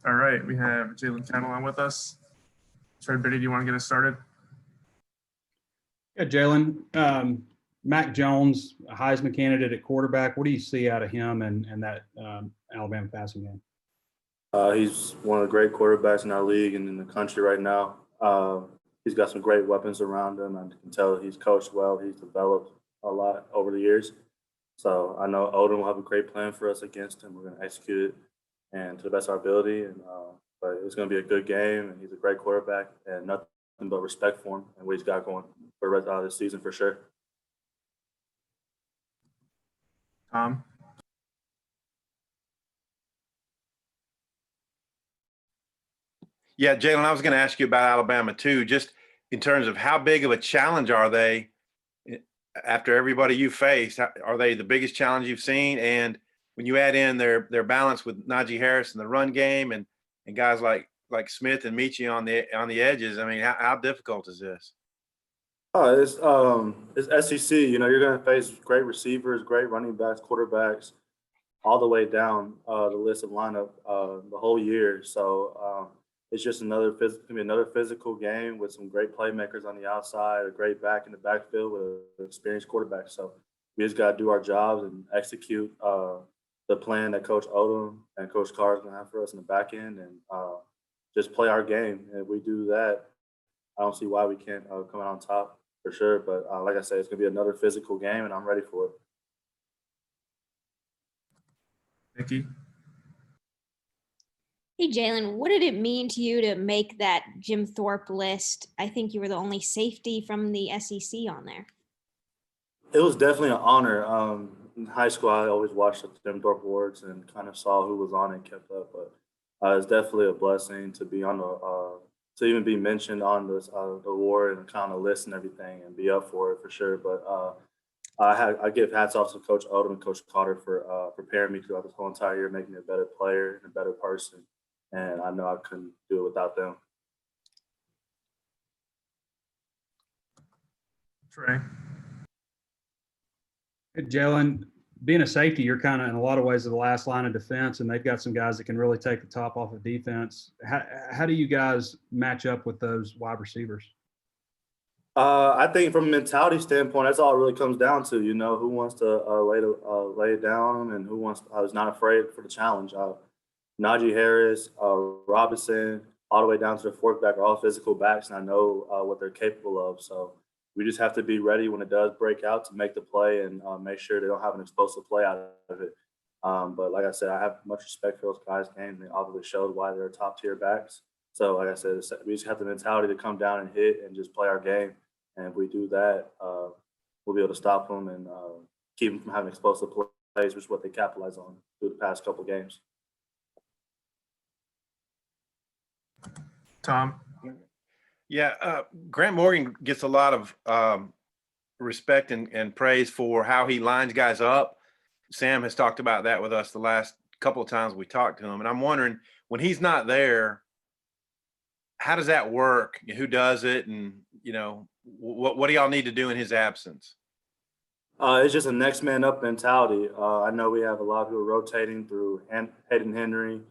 All right, we have Jalen Catalon with us. Trey Biddy, do you want to get us started? Yeah, Jalen. Mac Jones, a Heisman candidate at quarterback. What do you see out of him and that Alabama passing game? He's one of the great quarterbacks in our league and in the country right now. He's got some great weapons around him. I can tell he's coached well. He's developed a lot over the years. So I know Odom will have a great plan for us against him. We're going to execute it and to the best of our ability. But it's going to be a good game, and he's a great quarterback, and nothing but respect for him and what he's got going for the rest of the season for sure. Tom? Yeah, Jalen, I was going to ask you about Alabama too, just in terms of how big of a challenge are they after everybody you faced? Are they the biggest challenge you've seen? And when you add in their balance with Najee Harris in the run game and guys like Smith and Michie on the edges, I mean, how difficult is this? It's SEC. You know, you're going to face great receivers, great running backs, quarterbacks, all the way down the list of lineup the whole year. So it's just another physical game with some great playmakers on the outside, a great back in the backfield with an experienced quarterback. So we just got to do our jobs and execute the plan that Coach Odom and Coach Carr is going to have for us in the back end, and just play our game. And if we do that, I don't see why we can't come out on top for sure. But like I said, it's going to be another physical game, and I'm ready for it. Nikki? Hey, Jalen, what did it mean to you to make that Jim Thorpe list? I think you were the only safety from the SEC on there. It was definitely an honor. In high school, I always watched the Jim Thorpe Awards and kind of saw who was on it and kept up. But it's definitely a blessing to be on to even be mentioned on this the award and kind of list and everything and be up for it for sure. But I give hats off to Coach Odom and Coach Carter for preparing me throughout this whole entire year, making me a better player and a better person. And I know I couldn't do it without them. Trey? Hey, Jalen, being a safety, you're kind of in a lot of ways the last line of defense, and they've got some guys that can really take the top off of defense. How do you guys match up with those wide receivers? I think from a mentality standpoint, that's all it really comes down to. You know, who wants to lay it down and who is not afraid for the challenge. Najee Harris, Robinson, all the way down to the fourth back are all physical backs, and I know what they're capable of. So we just have to be ready when it does break out to make the play and make sure they don't have an explosive play out of it. But like I said, I have much respect for those guys' games. They obviously showed why they're top-tier backs. So like I said, we just have the mentality to come down and hit and just play our game. And if we do that, we'll be able to stop them and keep them from having explosive plays, which is what they capitalize on through the past couple of games. Tom? Yeah, Grant Morgan gets a lot of respect and praise for how he lines guys up. Sam has talked about that with us the last couple of times we talked to him. And I'm wondering, when he's not there, how does that work? Who does it? And, you know, what do y'all need to do in his absence? It's just a next man up mentality. I know we have a lot of people rotating through Hayden Henry,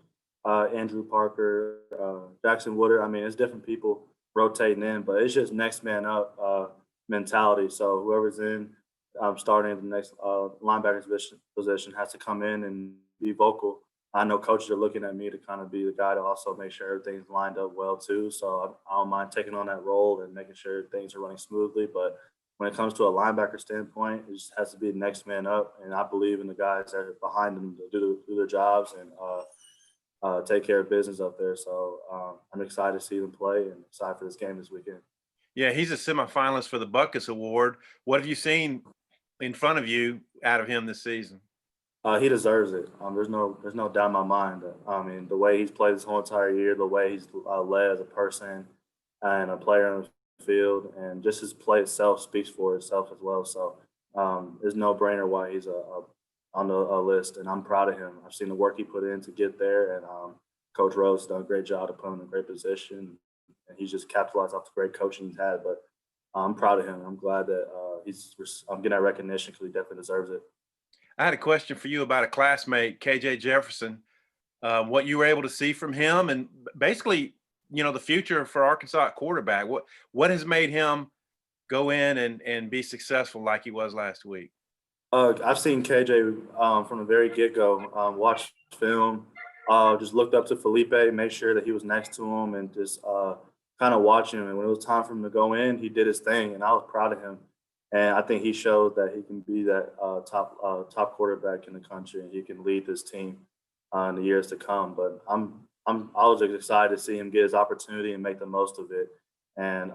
Andrew Parker, Jackson Woodard. I mean, it's different people rotating in, but it's just next man up mentality. So whoever's in starting at the next linebacker position has to come in and be vocal. I know coaches are looking at me to kind of be the guy to also make sure everything's lined up well too. So I don't mind taking on that role and making sure things are running smoothly. But when it comes to a linebacker standpoint, it just has to be the next man up. And I believe in the guys that are behind them to do their jobs and take care of business up there. So I'm excited to see them play and excited for this game this weekend. Yeah, he's a semifinalist for the Buckus Award. What have you seen in front of you out of him this season? He deserves it. There's no doubt in my mind. I mean, the way he's played this whole entire year, the way he's led as a person and a player on the field, and just his play itself speaks for itself as well. So there's no brainer why he's on the list, and I'm proud of him. I've seen the work he put in to get there, and Coach Rose has done a great job to put him in a great position, and he's just capitalized off the great coaching he's had. But I'm proud of him. I'm glad that I'm getting that recognition because he definitely deserves it. I had a question for you about a classmate, KJ Jefferson. what you were able to see from him, and basically, the future for Arkansas at quarterback. What has made him go in and be successful like he was last week? I've seen KJ from the very get-go, watch film, just looked up to Felipe, made sure that he was next to him, and just kind of watch him. And when it was time for him to go in, he did his thing, and I was proud of him. And I think he showed that he can be that top quarterback in the country, and he can lead this team in the years to come. But I was excited to see him get his opportunity and make the most of it. And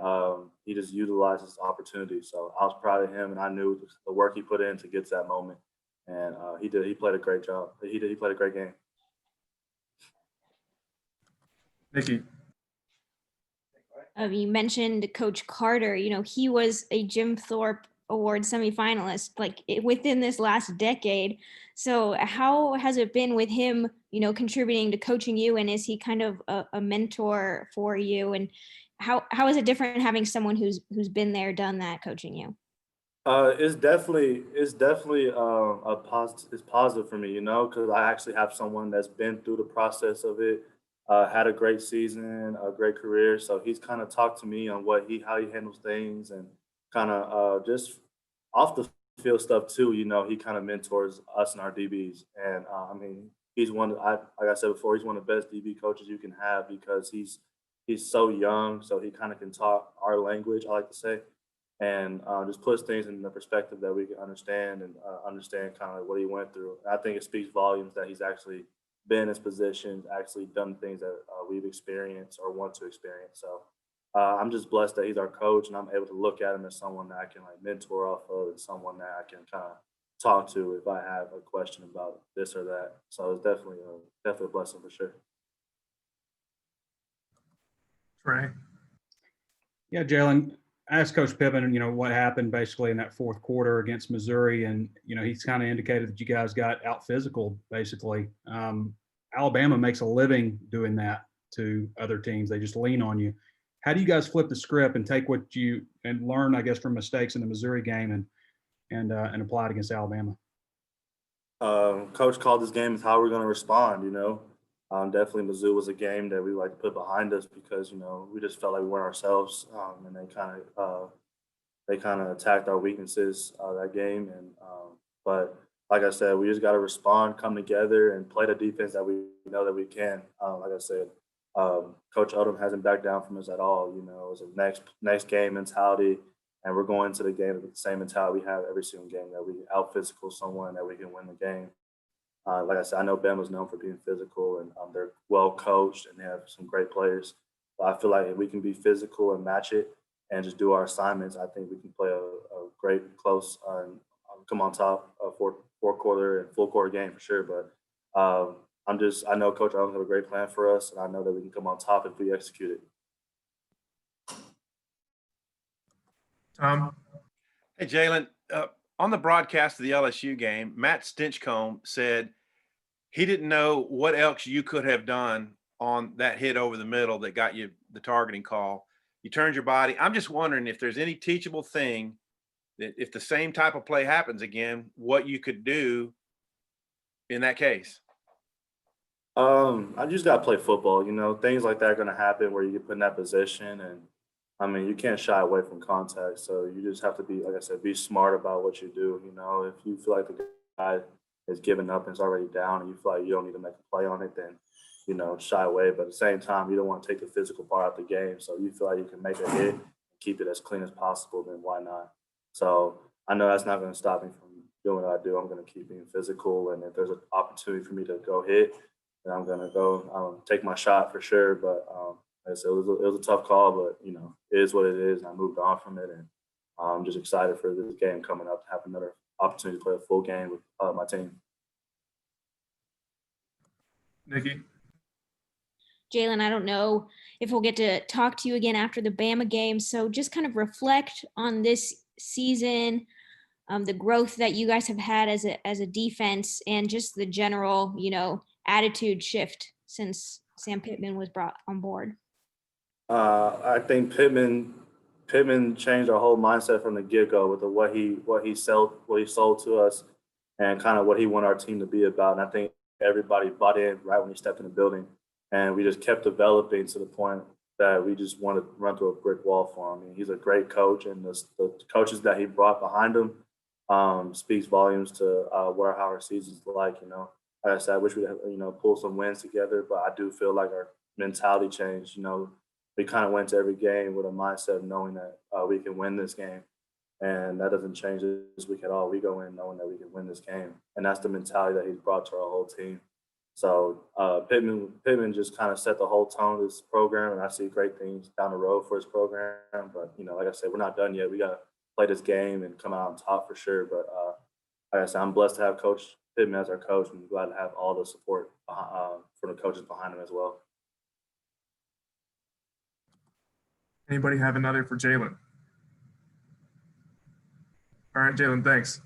he just utilized his opportunity. So I was proud of him, and I knew the work he put in to get to that moment. And he did. He played a great job. He played a great game. Nikki. You mentioned Coach Carter. He was a Jim Thorpe Award semifinalist, within this last decade. So how has it been with him, contributing to coaching you? And is he kind of a mentor for you? And how is it different having someone who's been there, done that, coaching you? It's definitely it's positive for me, because I actually have someone that's been through the process of it, had a great season, a great career. So he's kind of talked to me on how he handles things, and kind of just off the field stuff too. He kind of mentors us and our DBs, and I mean, he's like I said before, he's one of the best DB coaches you can have, because he's so young, so he kind of can talk our language, I like to say, and just puts things in the perspective that we can understand, and understand kind of what he went through. And I think it speaks volumes that he's actually been in his positions, actually done things that we've experienced or want to experience. So I'm just blessed that he's our coach, and I'm able to look at him as someone that I can mentor off of, and someone that I can kind of talk to if I have a question about this or that. So it's definitely a blessing for sure. Trey. Yeah, Jalen, I asked Coach Pippen, what happened basically in that fourth quarter against Missouri. And, he's kind of indicated that you guys got out physical, basically. Alabama makes a living doing that to other teams. They just lean on you. How do you guys flip the script and take what you and learn, I guess, from mistakes in the Missouri game and apply it against Alabama? Coach called this game as how we're going to respond, Definitely Mizzou was a game that we like to put behind us, because, we just felt like we weren't ourselves, and they kind of attacked our weaknesses that game. And but like I said, we just got to respond, come together, and play the defense that we know that we can. Like I said, Coach Odom hasn't backed down from us at all. It was a next game mentality, and we're going to the game with the same mentality we have every single game, that we out physical someone, that we can win the game. Like I said, I know Bama's known for being physical, and they're well coached, and they have some great players. But I feel like if we can be physical and match it and just do our assignments, I think we can play a great, close, and come on top of fourth quarter and full quarter game for sure. But I know Coach Owens have a great plan for us, and I know that we can come on top if we execute it. Hey, Jalen, on the broadcast of the LSU game, Matt Stinchcomb said he didn't know what else you could have done on that hit over the middle that got you the targeting call. You turned your body. I'm just wondering if there's any teachable thing that if the same type of play happens again, what you could do in that case. I just got to play football. Things like that are going to happen where you get put in that position, and I mean, you can't shy away from contact. So you just have to be, like I said, be smart about what you do. If you feel like the guy is giving up and is already down, and you feel like you don't need to make a play on it, then, shy away. But at the same time, you don't want to take the physical part out of the game. So you feel like you can make a hit and keep it as clean as possible, then why not? So I know that's not going to stop me from doing what I do. I'm going to keep being physical. And if there's an opportunity for me to go hit, then I'm going to go take my shot for sure. But like I said, it was a tough call, but, it is what it is. And I moved on from it. And I'm just excited for this game coming up to have another opportunity to play a full game with my team. Nikki. Jalen, I don't know if we'll get to talk to you again after the Bama game. So just kind of reflect on this season, the growth that you guys have had as a defense, and just the general, attitude shift since Sam Pittman was brought on board. I think Pittman changed our whole mindset from the get-go with what he sold to us, and kind of what he wanted our team to be about. And I think everybody bought in right when he stepped in the building. And we just kept developing to the point that we just wanted to run through a brick wall for him. I mean, he's a great coach, and the coaches that he brought behind him speaks volumes to what our season's like. Like I said, I wish we pull some wins together, but I do feel like our mentality changed. We kind of went to every game with a mindset of knowing that we can win this game, and that doesn't change this week at all. We go in knowing that we can win this game, and that's the mentality that he's brought to our whole team. So Pittman just kind of set the whole tone of this program, and I see great things down the road for his program. But like I said, we're not done yet. We got to play this game and come out on top for sure. But like I said, I'm blessed to have Coach Pittman as our coach, and I'm glad to have all the support from the coaches behind him as well. Anybody have another for Jalen? All right, Jalen, thanks.